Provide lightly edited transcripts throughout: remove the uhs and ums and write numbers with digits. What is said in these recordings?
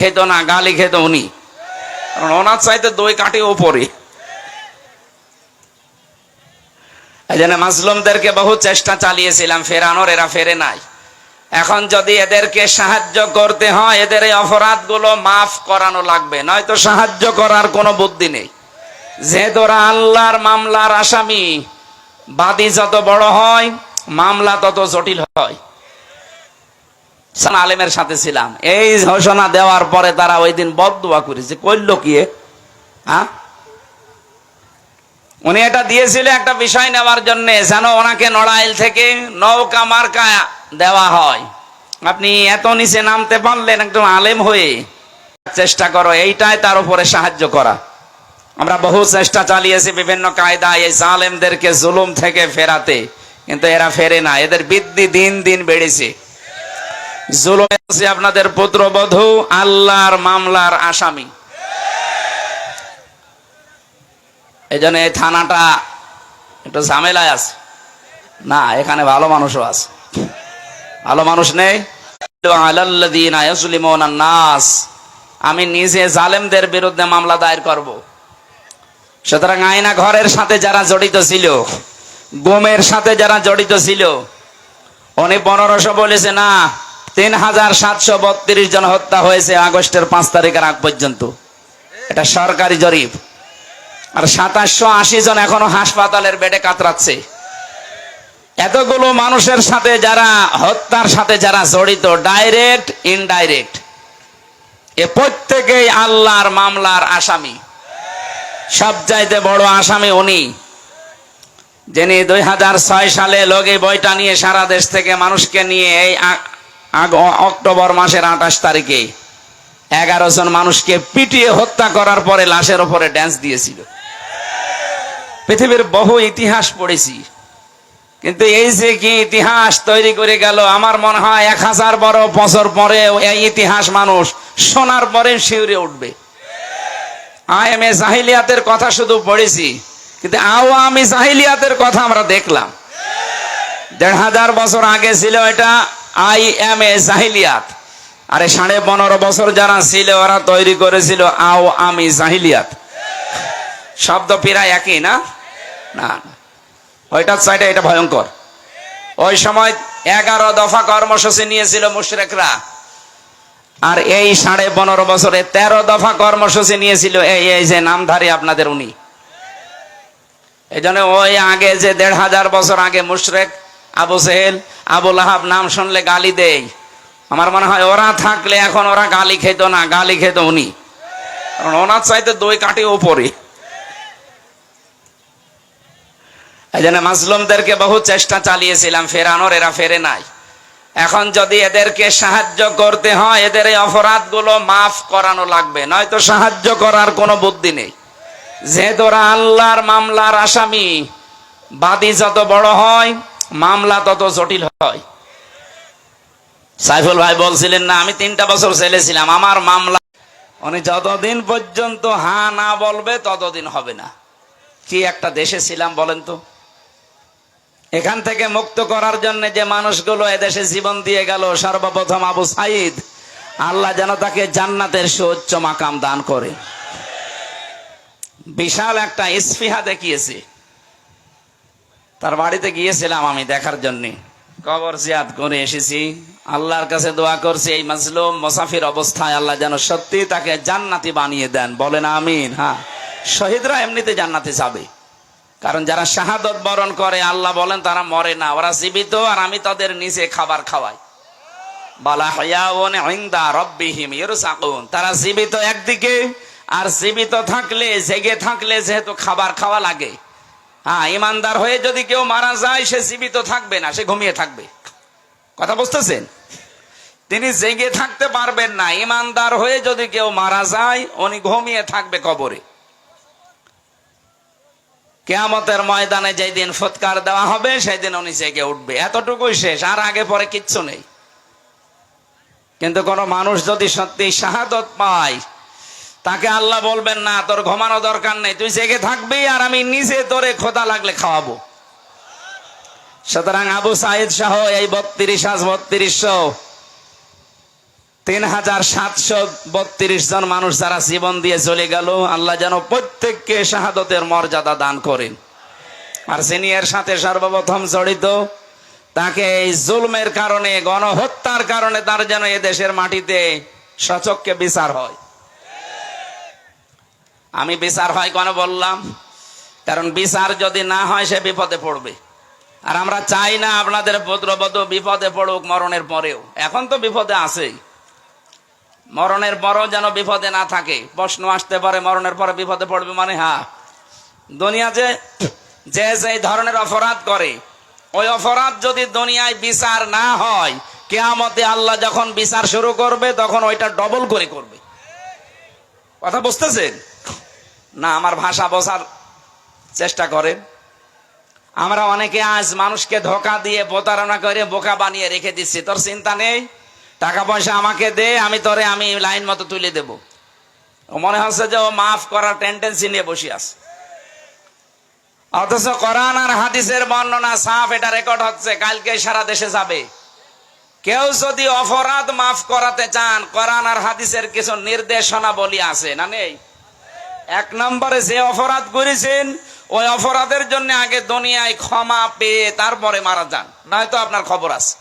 খেত না, গালি খেত উনি, কারণ ওনার চাইতে দই কাটে ওপরে। এই জন্য মাজলুমদেরকে বহু চেষ্টা চালিয়েছিলাম ফেরানোর, এরা ফেরে নাই। এখন যদি এদেরকে সাহায্য করতে হয়, এদের এই অপরাধগুলো মাফ করানো লাগবে, নয়তো সাহায্য করার কোনো বুদ্ধি নেই। যেহেতু ওরা আল্লাহর মামলার আসামি, বাদী যত বড় হয় মামলা তত জটিল হয়। আলেমের সাথে ছিলাম, এই ঘোষণা দেওয়ার পরে তারা ওই দিন বদদুয়া করেছে। করলো কি? হ্যাঁ, উনি এটা দিয়েছিল একটা বিষয় নেওয়ার জন্য, যেন ওনাকে নড়াইল থেকে নৌকা মার্কা দেওয়া হয়। আপনি এত নিচে নামতে পারলেন একদম আলেম হয়ে, চেষ্টা করো, এইটাই তার উপরে সাহায্য করা। আমরা বহু চেষ্টা চালিয়েছি বিভিন্ন কায়দায় এই জালেমদেরকে জুলুম থেকে ফেরাতে, কিন্তু এরা ফেরে না। এদের বৃদ্ধি দিন দিন বেড়েছে। জুলুম আপনাদের পুত্রবধূ আল্লাহর মামলার আসামি। এই জন্য এই থানাটা একটু ঝামেলায় আছে। না, এখানে ভালো মানুষও আছে। ভালো মানুষ নেই? আমি নিজে জালেমদের বিরুদ্ধে মামলা দায়ের করব। সুতরাং আয়না ঘরের সাথে যারা জড়িত ছিল, গুমের সাথে যারা জড়িত ছিল, উনি 1500 বলেছে না, 3732 জন হত্যা হয়েছে আগস্টের 5 তারিখের আগ পর্যন্ত। এটা সরকারি জরিপ। আর 2780 জন এখনো হাসপাতালের বেডে কাতরাচ্ছে। এতগুলো মানুষের সাথে যারা হত্যার সাথে যারা জড়িত, ডাইরেক্ট ইনডাইরেক্ট, এ প্রত্যেকেই আল্লাহর মামলার আসামি। সবচাইতে বড় আসামি উনি, যিনি 2006 সালে লগি বইটা নিয়ে সারা দেশ থেকে মানুষকে নিয়ে এই অক্টোবর মাসের 28 তারিখে 11 জন মানুষকে পিটিয়ে হত্যা করার পরে লাশের উপরে ড্যান্স দিয়েছিল। পৃথিবীর বহু ইতিহাস পড়েছি, কিন্তু এই যে কি ইতিহাস তৈরি করে গেল, আমার মনে হয় 1000 বছর পরে এই ইতিহাস মানুষ শোনার পরে শিউরে উঠবে। আইএমএ জাহিলিয়াতের কথা শুধু পড়েছি, কিন্তু আওয়ামী জাহিলিয়াতের কথা আমরা দেখলাম। 1500 বছর আগে ছিল এটা আইএমএ জাহিলিয়াত, আরে 15.5 বছর যারা ছিল ওরা তৈরি করেছিল আওয়ামী জাহিলিয়াত। শব্দ প্রায় একই না? না, ওইটার চাইটা এটা ভয়ঙ্কর। ওই সময় 11 দফা কর্মসূচি নিয়েছিল মুশরিকরা, আর এই 15.5 বছরে 13 দফা কর্মসূচি নিয়েছিল এই যে নামধারী আপনাদের উনি। এই জন্য ওই আগে যে 1500 বছর আগে মুশরিক আবু জেহেল, আবু লাহাব নাম শুনলে গালি দেয়, আমার মনে হয় ওরা থাকলে এখন ওরা গালি খেত না, গালি খেত উনি, কারণ ওনার চাইতে দই কাটে ওপরে। এই জন্য মাজলুমদেরকে বহু চেষ্টা চালিয়েছিলাম ফেরানোর, এরা ফেরে নাই। এখন যদি এদেরকে সাহায্য করতে হয়, এদের এই অপরাধগুলো মাফ করানো লাগবে, নয়তো সাহায্য করার কোনো বুদ্ধি নেই। যেহেতু ওরা আল্লাহর মামলার আসামি, বাদী যত বড় হয় মামলা তত জটিল হয়। সাইফুল ভাই বলছিলেন না, আমি 3টা বছর জেলে ছিলাম, আমার মামলা, উনি যতদিন পর্যন্ত হ্যাঁ না বলবে ততদিন হবে না। কি একটা দেশে ছিলাম বলেন তো। এখান থেকে মুক্ত করার জন্য যে মানুষগুলো এদেশে জীবন দিয়ে গেল, সর্বপ্রথম আবু সাইদ, আল্লাহ যেন তাকে জান্নাতের সুউচ্চ মাকাম দান করে। বিশাল একটা ইসফিহা দেখিয়েছে। তার বাড়িতে গিয়েছিলাম আমি দেখার জন্য, কবর জিয়ারত করে এসেছি। আল্লাহর কাছে দোয়া করছি এই মাজলুম মুসাফির অবস্থায় আল্লাহ যেন সত্যি তাকে জান্নাতি বানিয়ে দেন, বলেন আমিন। হ্যাঁ, শহীদরা এমনিতে জান্নাতে যাবে, কারণ যারা শাহাদত বরণ করে আল্লাহ বলেন তারা মরে না, ওরা জীবিত, আর আমি তাদের নিচে খাবার খাওয়াই। বালা হায়াউন ইনদা রাব্বিহিম ইরসাকুন, তারা জীবিত একদিকে, আর জীবিত থাকলে, জেগে থাকলে যেহেতু খাবার খাওয়া লাগে। হ্যাঁ, ইমানদার হয়ে যদি কেউ মারা যায় সে জীবিত থাকবে না, সে ঘুমিয়ে থাকবে। কথা বুঝতেছেন? তিনি জেগে থাকতে পারবেন না। ইমানদার হয়ে যদি কেউ মারা যায় উনি ঘুমিয়ে থাকবে কবরে। কিয়ামতের ময়দানে যেই দিন ফুৎকার দেওয়া হবে সেই দিন উনি জেগে উঠবে, এতটুকুই শেষ, আর আগে পরে কিচ্ছু নেই। কিন্তু কোন মানুষ যদি সত্যি শাহাদত পায়, তাকে আল্লাহ বলবেন না তোর ঘুমানো দরকার নেই, তুই জেগে থাকবি, আর আমি নিজে তোরে খোদা লাগলে খাওয়াবো। সুতরাং আবু সাইদ সহ এই 32,000 ৩,৭৩২ জন মানুষ যারা জীবন দিয়ে চলে গেল, আল্লাহ যেন প্রত্যেককে শাহাদতের মর্যাদা দান করেন। আর যিনি এর সাথে সর্বপ্রথম জড়িত, তাকে এই জুলমের কারণে, গণহত্যার কারণে তার যেন এ দেশের মাটিতে সচক্ষে বিচার হয়। আমি বিচার হয় কেন বললাম? কারণ বিচার যদি না হয় সে বিপদে পড়বে। আর আমরা চাই না আপনাদের পুত্রবধূ বিপদে পড়ুক মরণের পরেও। এখন তো বিপদে আছেই, মরণের পরও যেন বিপদে না থাকে। প্রশ্ন আসতে পারে, মরণের পরে বিপদে পড়বে মানে? হ্যাঁ, দুনিয়া যে যে ধরনের অপরাধ করে, ওই অপরাধ যদি দুনিয়ায় বিচার না হয়, কিয়ামতে আল্লাহ যখন বিচার শুরু করবে তখন ওইটা ডবল করে করবে। কথা বুঝতেছেন না? আমার ভাষা বোঝার চেষ্টা করেন। আমরা অনেকে আজ মানুষকে ধোঁকা দিয়ে, প্রতারণা করে বোকা বানিয়ে রেখে দিচ্ছি। তোর চিন্তা নেই, টাকা পয়সা আমাকে দে, আমি লাইন মতো তুলে দেব। মনে হচ্ছে যে ও মাফ করার টেন্ডেন্সি নিয়ে বসে আছে। অথচ কোরআন আর হাদিসের বর্ণনা সাফ, এটা রেকর্ড হচ্ছে, কালকে সারা দেশে যাবে। কেউ যদি অপরাধ মাফ করাতে চান, কোরআন আর হাদিসের কিছু নির্দেশনা বলি আছে না নেই? 1 নম্বরে, যে অপরাধ করেছেন ওই অপরাধের জন্য আগে দুনিয়ায় ক্ষমা পেয়ে তারপরে মারা যান, নয়তো আপনার খবর আছে।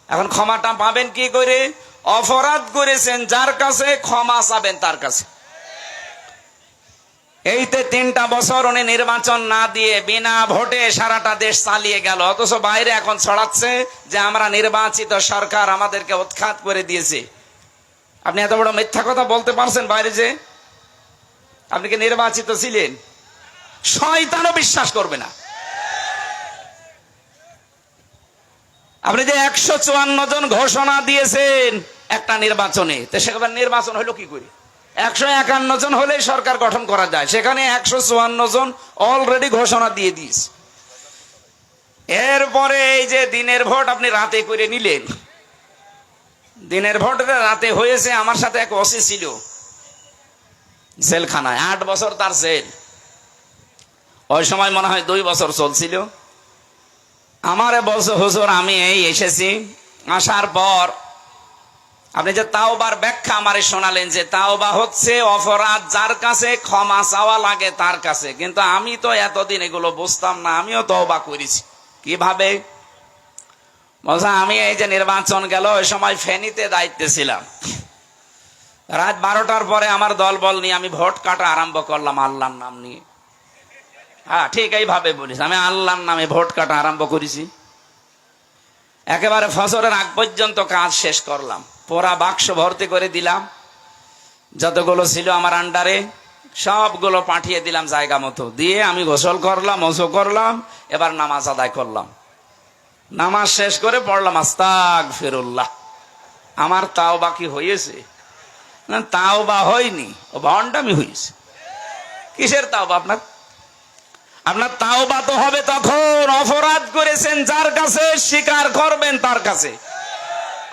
এখন ক্ষমাটা পাবেন কি করে? অপরাধ করেছেন যার কাছে, ক্ষমা চাবেন তার কাছে। এইতে 3টা বছর উনি নির্বাচন না দিয়ে বিনা ভোটে সারাটা দেশ চালিয়ে গেল। অথচ বাইরে এখন ছড়াচ্ছে যে আমরা নির্বাচিত সরকার, আমাদেরকে উৎখাত করে দিয়েছে। আপনি এত বড় মিথ্যা কথা বলতে পারছেন বাইরে যে? আপনি কি নির্বাচিত ছিলেন? শয়তানও বিশ্বাস করবে না। আপনি যে 154 জন ঘোষণা দিয়েছেন একটা নির্বাচনে, তো সেখানে নির্বাচন হলো কি করে? 151 জন হলেই সরকার গঠন করা যায়, সেখানে 154 জন অলরেডি ঘোষণা দিয়ে দিয়েছে। এরপরে এই যে দিনের ভোট আপনি রাতে করে নিলেন, দিনের ভোট রাতে হয়েছে। আমার সাথে এক ওসি ছিল জেলখানায়, 8 বছর তার জেল। ওই সময় মনে হয় 2 বছর চলছিল। আমারে বলছে, হুজুর আমি এই এসেছি, আসার পর আপনি যে তাওবার ব্যাখ্যা আমারে শোনালেন, যে তাওবা হচ্ছে অপরাধ যার কাছে ক্ষমা চাওয়া লাগে তার কাছে। কিন্তু আমি তো এতদিন এগুলো বুঝতাম না, আমিও তওবা করেছি। কিভাবে? বলছে, আমি এই যে নির্বাচন গেল, ওই সময় ফেনীতে দায়িত্বে ছিলাম। রাত 12টার পরে আমার দল বল নিয়ে আমি ভোট কাটা আরম্ভ করলাম আল্লাহর নাম নিয়ে। হ্যাঁ, ঠিক এইভাবে বলিস, আমি আল্লাহর নামে ভোট কাটা আরম্ভ করেছি। একেবারে ফজরের আগ পর্যন্ত কাজ শেষ করলাম। পোড়া বাক্স ভর্তি করে দিলাম, যতগুলো ছিল আমার আন্ডারে সবগুলো পাঠিয়ে দিলাম জায়গা মতো। দিয়ে আমি গোসল করলাম, ওযু করলাম, এবার নামাজ আদায় করলাম। নামাজ শেষ করে পড়লাম আস্তাগফিরুল্লাহ। আমার তাওবা কি হয়েছে? না, তাওবা হয়নি, ও ভণ্ডামি হয়েছে। কিসের তাওবা আপনার? আপনার তাওবা তো হবে তখন অপরাধ করেছেন যার কাছে, স্বীকার করবেন তার কাছে।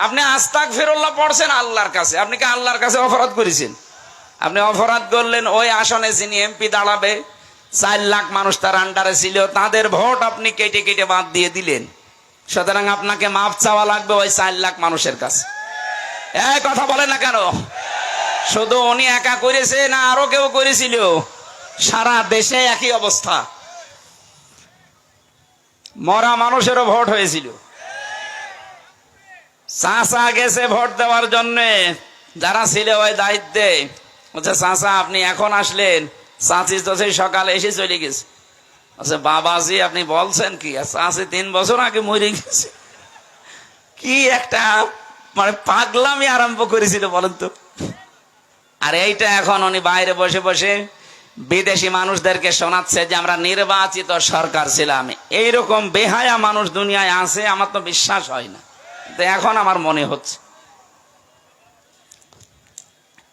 আপনি আস্তাগফিরুল্লাহ পড়ছেন আল্লাহর কাছে, আপনি কি আল্লাহর কাছে অপরাধ করেছেন? আপনি অপরাধ করলেন ওই আসনে যিনি এমপি দাঁড়াবে, 4 লাখ মানুষ তার আন্ডারে ছিল, তাদের ভোট আপনি কেটে কেটে বাদ দিয়ে দিলেন। সুতরাং আপনাকে মাফ চাওয়া লাগবে ওই 4 লাখ মানুষের কাছে। এই কথা বলে না কেন? শুধু উনি একা করেছে না আরো কেউ করেছিল? সারা দেশে একই অবস্থা। মরা মানুষেরও ভোট হয়েছিল। চাচা গেছে ভোট দেওয়ার জন্য, যারা ছিল ওই দায়িত্বে, বলছে চাচা আপনি এখন আসলেন, চাচি তো সেই সকালে এসে চলে গেছে। আচ্ছা বাবাজি আপনি বলছেন কি? চাচি 3 বছর আগে মরে গেছে। কি একটা মানে পাগলামি আরম্ভ করেছিল বলেন তো। আর এইটা এখন উনি বাইরে বসে বসে বিদেশি মানুষদেরকে শোনাচ্ছে যে আমরা নির্বাচিত সরকার ছিলাম। এইরকম বেহায়া মানুষ দুনিয়ায় আছে, আমার তো বিশ্বাস হয় না, তো এখন আমার মনে হচ্ছে।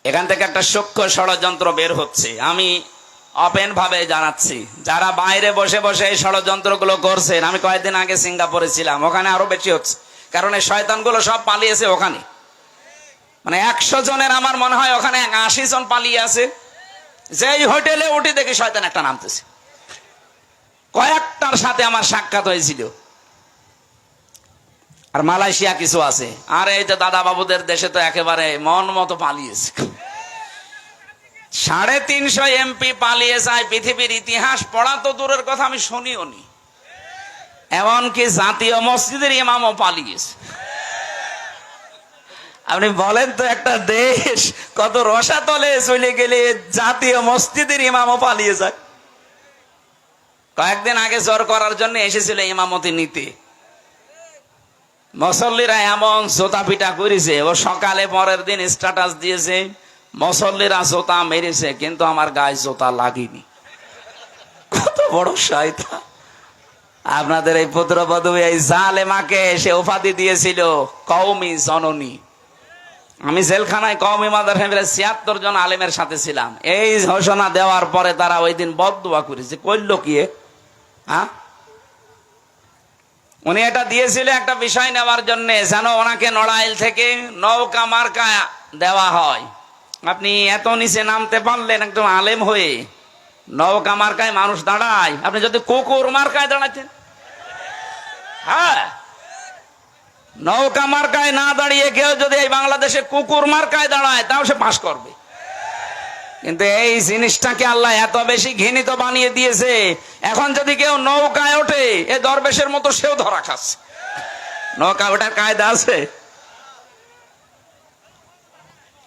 এখান থেকে একটা সূক্ষ্ম ষড়যন্ত্র বের হচ্ছে। আমি ওপেন ভাবে জানাচ্ছি, যারা বাইরে বসে বসে এই ষড়যন্ত্রগুলো করছেন, আমি কয়েকদিন আগে সিঙ্গাপুরে ছিলাম, ওখানে আরো বেশি হচ্ছে। কারণ এই শয়তানগুলো সব পালিয়েছে ওখানে। মানে 100 জনের আমার মনে হয় ওখানে 80 জন পালিয়ে আছে। যেই হোটেলে উঠে দেখি শয়তান একটা নামতেছে। কয়েকটার সাথে আমার সাক্ষাৎ হয়েছিল। আর মালয়েশিয়া কিছু আছে। আর এই যে দাদা বাবুদের দেশে তো একেবারে মন মতো পালিয়েছে। 350 এমপি পালিয়ে যায়। পৃথিবীর ইতিহাস পড়া তো দূরের কথা, আমি শুনিও নি। এমনকি জাতীয় মসজিদের ইমামও পালিয়েছে। আপনি বলেন তো, একটা দেশ কত রসাতলে চলে গেলে জাতীয় মসজিদের ইমামও পালিয়ে যায়। কয়েকদিন আগে জোর করার জন্য এসেছিল ইমামতি নিতে। মুসল্লিরা এমন জোতা পিটা করেছে, ও সকালে পরের দিন স্ট্যাটাস দিয়েছে, মুসল্লিরা জোতা মেরেছে কিন্তু আমার গায়ে জোতা লাগেনি। কত বড় শয়তান! আপনাদের এই পুত্রবধূ এই জালেমাকে সে উপাধি দিয়েছিল কওমি জননী। আমি জেলখানায় কওমি মাদ্রাসায় 76 জন আলেমের সাথে ছিলাম। এই ঘোষণা দেওয়ার পরে তারা ওই দিন বদদুয়া করেছে। কইল কি? হ্যাঁ, উনি এটা দিয়েছিল একটা বিষয় নেওয়ার জন্য, যেন ওনাকে নড়াইল থেকে নৌকা মার্কা দেওয়া হয়। আপনি এত নিচে নামতে পারলেন একদম আলেম হয়ে, নৌকা মার্কায় মানুষ দাঁড়ায়, আপনি যদি কুকুর মার্কায় দাঁড়াতেন, হ্যাঁ, নৌকা মার্কায় না দাঁড়িয়ে কেউ যদি এই বাংলাদেশে কুকুর মার্কায় দাঁড়ায় তাও সে পাস করবে। কিন্তু এই জিনিসটাকে আল্লাহ এত বেশি ঘৃণিত বানিয়ে দিয়েছে, এখন যদি কেউ নৌকায় ওঠে এ দরবেশের মতো সেও ধরা খাচ্ছে। নৌকা ওঠার কায়দা আছে?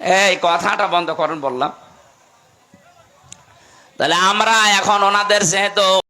এই কথাটা বন্ধ করেন বললাম। তাহলে আমরা এখন ওনাদের যেহেতু